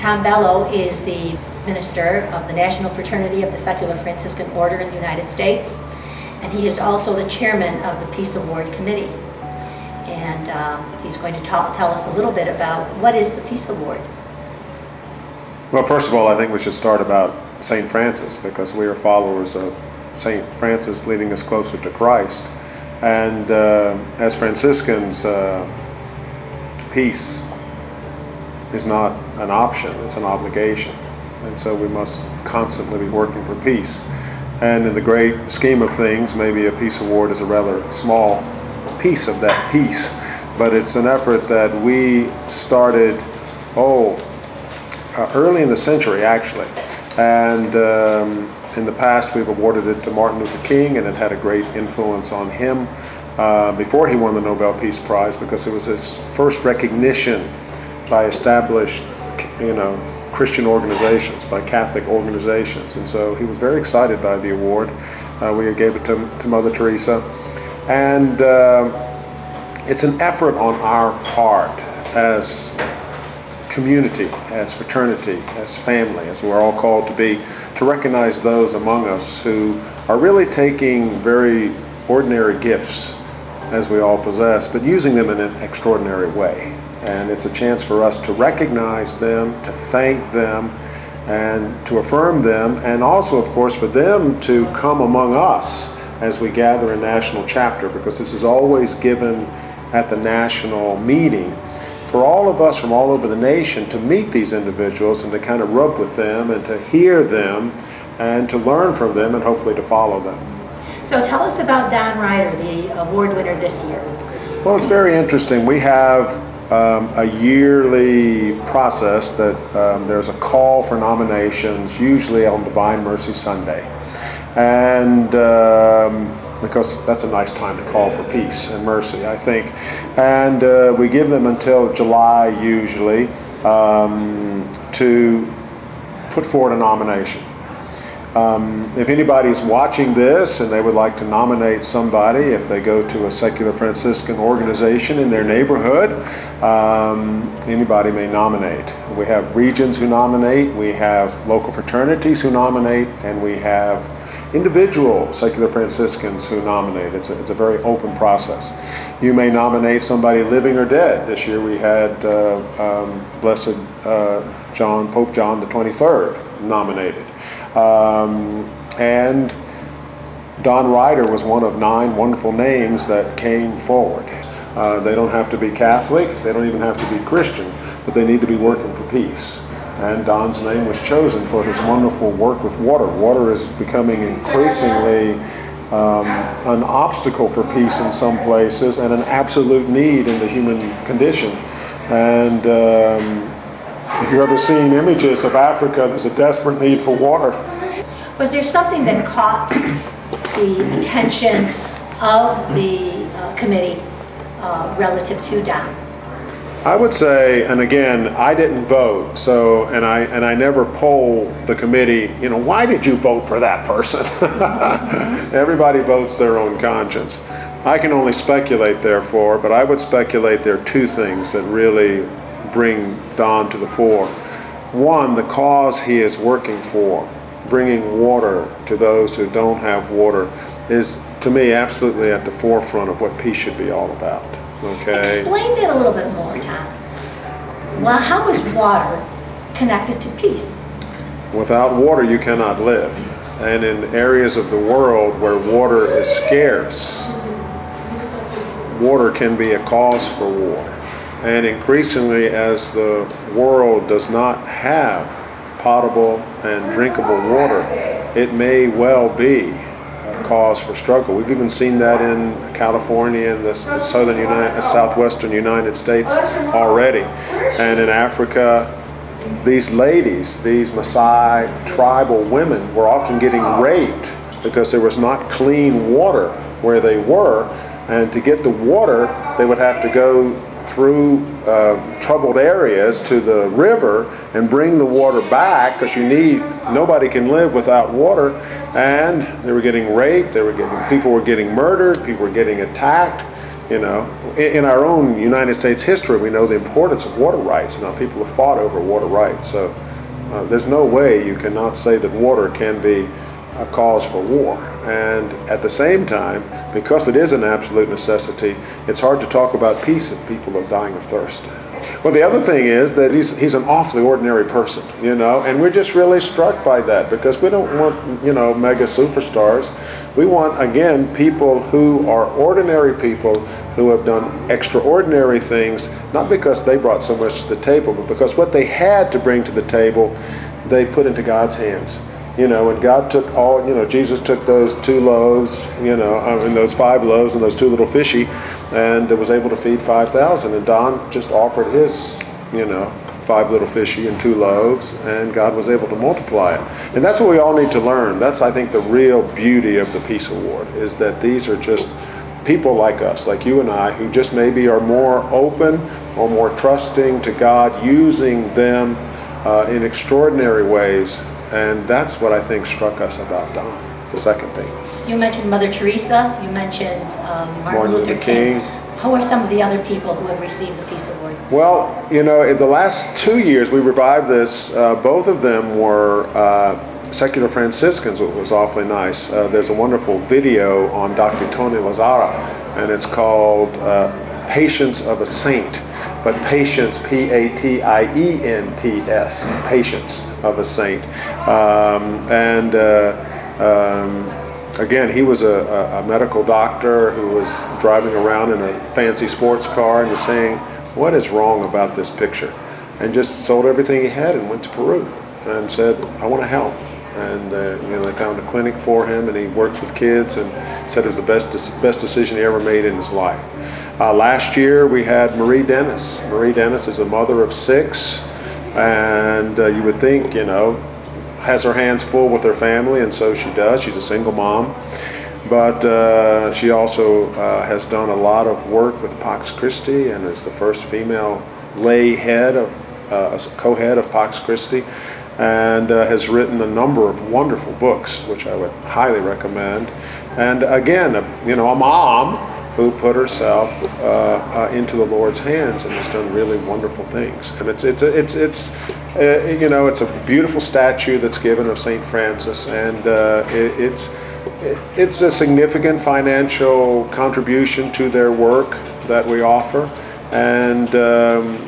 Tom Bello is the minister of the National Fraternity of the Secular Franciscan Order in the United States, and he is also the chairman of the Peace Award Committee. And he's going to tell us a little bit about what is the Peace Award. Well, first of all, I think we should start about St. Francis, because we are followers of St. Francis leading us closer to Christ. And as Franciscans, peace is not an option, it's an obligation. And so we must constantly be working for peace. And in the great scheme of things, maybe a peace award is a rather small piece of that peace, but it's an effort that we started, early in the century actually. And in the past we've awarded it to Martin Luther King, and it had a great influence on him before he won the Nobel Peace Prize, because it was his first recognition by established, Christian organizations, by Catholic organizations. And so he was very excited by the award. We gave it to Mother Teresa. And it's an effort on our part as community, as fraternity, as family, as we're all called to be, to recognize those among us who are really taking very ordinary gifts, as we all possess, but using them in an extraordinary way. And it's a chance for us to recognize them, to thank them, and to affirm them, and also, of course, for them to come among us as we gather a national chapter, because this is always given at the national meeting for all of us from all over the nation to meet these individuals and to kind of rub with them and to hear them and to learn from them and hopefully to follow them. So tell us about Don Ryder, the award winner this year. Well, it's very interesting. We have a yearly process that there's a call for nominations, usually on Divine Mercy Sunday. And because that's a nice time to call for peace and mercy, I think. And we give them until July, usually, to put forward a nomination. If anybody's watching this and they would like to nominate somebody, if they go to a secular Franciscan organization in their neighborhood, anybody may nominate. We have regions who nominate, we have local fraternities who nominate, and we have individual secular Franciscans who nominate. It's a very open process. You may nominate somebody living or dead. This year we had Blessed Pope John the 23rd nominated. And Don Ryder was one of 9 wonderful names that came forward. They don't have to be Catholic, they don't even have to be Christian, but they need to be working for peace. And Don's name was chosen for his wonderful work with water. Water is becoming increasingly an obstacle for peace in some places and an absolute need in the human condition. And if you've ever seen images of Africa, there's a desperate need for water. Was there something that caught the attention of the committee relative to Don? I would say, and again, I didn't vote, so and I never poll the committee, why did you vote for that person? Everybody votes their own conscience. I can only speculate, therefore, but I would speculate there are 2 things that really bring Don to the fore. One, the cause he is working for, bringing water to those who don't have water, is, to me, absolutely at the forefront of what peace should be all about. Okay. Explain that a little bit more, Tom. Well, how is water connected to peace? Without water, you cannot live. And in areas of the world where water is scarce, water can be a cause for war. And increasingly, as the world does not have potable and drinkable water, it may well be cause for struggle. We've even seen that in California and the southwestern United States already. And in Africa, these ladies, these Maasai tribal women, were often getting raped because there was not clean water where they were. And to get the water, they would have to go through troubled areas to the river and bring the water back, because nobody can live without water. And they were getting raped, people were getting murdered, people were getting attacked. in our own United States history, we know the importance of water rights. You know, people have fought over water rights. So there's no way you cannot say that water can be a cause for war. And at the same time, because it is an absolute necessity, it's hard to talk about peace if people are dying of thirst. Well, the other thing is that he's an awfully ordinary person, you know, and we're just really struck by that, because we don't want, you know, mega superstars. We want, again, people who are ordinary people who have done extraordinary things, not because they brought so much to the table, but because what they had to bring to the table, they put into God's hands. You know, and God took all, you know, Jesus took those 2 loaves, you know, and those 5 loaves and those 2 little fishy, and was able to feed 5,000. And Don just offered his, you know, 5 little fishy and 2 loaves, and God was able to multiply it. And that's what we all need to learn. That's, I think, the real beauty of the Peace Award, is that these are just people like us, like you and I, who just maybe are more open or more trusting to God, using them in extraordinary ways. And that's what I think struck us about Don, the second thing. You mentioned Mother Teresa, you mentioned Martin Luther King. Who are some of the other people who have received the Peace Award? Well, you know, in the last 2 years we revived this. Both of them were secular Franciscans, which was awfully nice. There's a wonderful video on Dr. Tony Lazara, and it's called Patience of a Saint. But patience, P-A-T-I-E-N-T-S, patience of a saint. Again, he was a medical doctor who was driving around in a fancy sports car and was saying, what is wrong about this picture? And just sold everything he had and went to Peru and said, I want to help. And you know, they found a clinic for him, and he works with kids, and said it was the best decision he ever made in his life. Last year we had Marie Dennis. Marie Dennis is a mother of 6, and you would think, you know, has her hands full with her family, and so she does. She's a single mom, but she also has done a lot of work with Pax Christi, and is the first female lay head of co-head of Pax Christi, and has written a number of wonderful books, which I would highly recommend. And again, you know, a mom who put herself into the Lord's hands and has done really wonderful things. And you know, it's a beautiful statue that's given of St. Francis, and it's a significant financial contribution to their work that we offer. And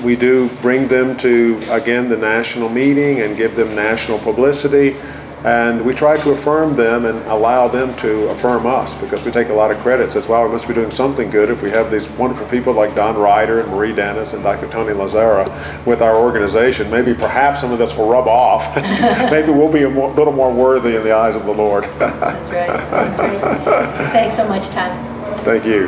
we do bring them to, again, the national meeting and give them national publicity. And we try to affirm them and allow them to affirm us, because we take a lot of credit. Says, wow, we must be doing something good if we have these wonderful people like Don Ryder and Marie Dennis and Dr. Tony Lazara with our organization. Maybe perhaps some of this will rub off. Maybe we'll be a little more worthy in the eyes of the Lord. That's right. That's right. Thanks so much, Tom. Thank you.